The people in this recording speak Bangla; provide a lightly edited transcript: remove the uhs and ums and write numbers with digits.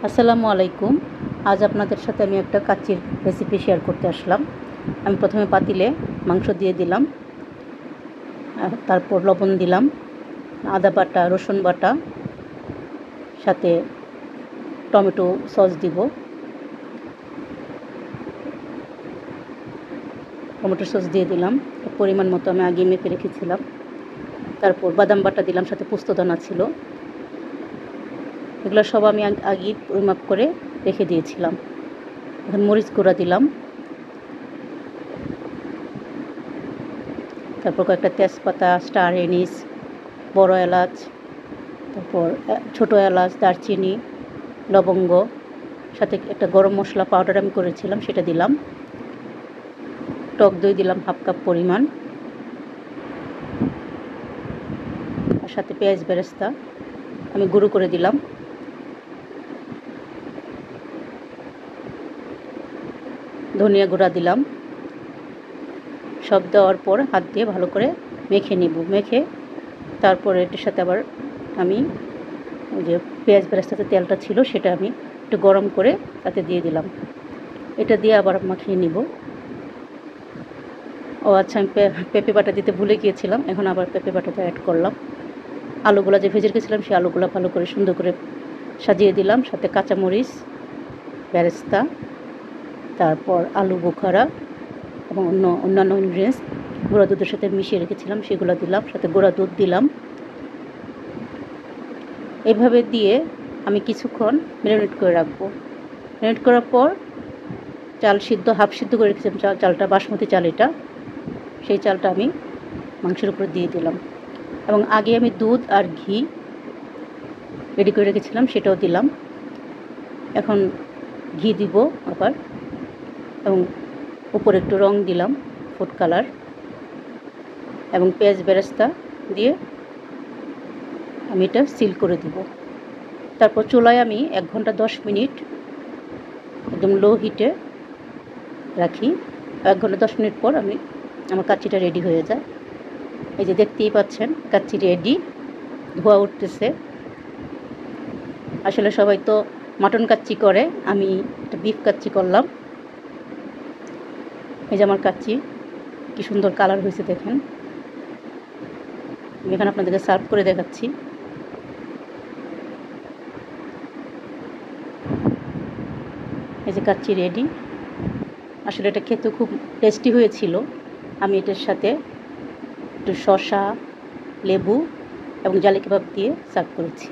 আসসালামু আলাইকুম। আজ আপনাদের সাথে আমি একটা কাচ্চির রেসিপি শেয়ার করতে আসলাম। আমি প্রথমে পাতিলে মাংস দিয়ে দিলাম, তারপর লবণ দিলাম, আদা বাটা, রসুন বাটা, সাথে টমেটো সস দিব। টমেটো সস দিয়ে দিলাম, পরিমাণ মতো আমি আগে মেপে রেখেছিলাম। তারপর বাদাম বাটা দিলাম, সাথে পোস্তদানা ছিল। এগুলো সব আমি আগে পরিমাপ করে রেখে দিয়েছিলাম। এখন মরিচ গুঁড়া দিলাম, তারপর কয়েকটা তেজপাতা, স্টার এনিস, বড় এলাচ, তারপর ছোটো এলাচ, দারচিনি, লবঙ্গ, সাথে একটা গরম মশলা পাউডার আমি করেছিলাম সেটা দিলাম। টক দই দিলাম হাফ কাপ পরিমাণ, আর সাথে পেঁয়াজ বেরেস্তা আমি গুঁড়ো করে দিলাম। ধনিয়া গুঁড়া দিলাম। সব দেওয়ার পর হাত দিয়ে ভালো করে মেখে নেব। মেখে তারপরে এটার সাথে আবার আমি ওই যে পেঁয়াজ বেরেস্তাতে তেলটা ছিল সেটা আমি একটু গরম করে তাতে দিয়ে দিলাম। এটা দিয়ে আবার মাখিয়ে নিব। ও আচ্ছা, আমি পেঁপে বাটা দিতে ভুলে গিয়েছিলাম, এখন আবার পেঁপে বাটাটা অ্যাড করলাম। আলুগুলো যে ভেজে রেখেছিলাম সেই আলুগুলো ভালো করে সুন্দর করে সাজিয়ে দিলাম, সাথে কাঁচামরিচ, বেরেস্তা, তারপর আলু বোখারা এবং অন্যান্য ইনগ্রিডিয়েন্টস গুঁড়া দুধের সাথে মিশিয়ে রেখেছিলাম সেগুলো দিলাম, সাথে গুঁড়া দুধ দিলাম। এইভাবে দিয়ে আমি কিছুক্ষণ ম্যারিনেট করে রাখবো। ম্যারিনেট করার পর চাল সিদ্ধ, হাফ সিদ্ধ করে রেখেছিলাম চালটা, বাসমতি চাল এটা, সেই চালটা আমি মাংসের উপরে দিয়ে দিলাম। এবং আগে আমি দুধ আর ঘি রেডি করে রেখেছিলাম সেটাও দিলাম। এখন ঘি দিব আবার, এবং উপরে একটু রং দিলাম, ফুড কালার, এবং পেঁয়াজ বেরেস্তা দিয়ে আমি এটা সিল করে দিব। তারপর চুলায় আমি 1 ঘন্টা 10 মিনিট একদম লো হিটে রাখি। 1 ঘন্টা 10 মিনিট পর আমার কাচ্চিটা রেডি হয়ে যায়। এই যে দেখতেই পাচ্ছেন কাচ্চি রেডি, ধোয়া উঠতেছে। আসলে সবাই তো মাটন কাচ্চি করে, আমি একটা বিফ কাচ্চি করলাম। এই যে আমার কাচ্চি কি সুন্দর কালার হয়েছে দেখেন। আমি এখানে আপনাদেরকে সার্ভ করে দেখাচ্ছি। এই যে কাচ্চি রেডি। আসলে এটা খেতে খুব টেস্টি হয়েছিল। আমি এটার সাথে একটু শসা, লেবু এবং জালি কাবাব দিয়ে সার্ভ করেছি।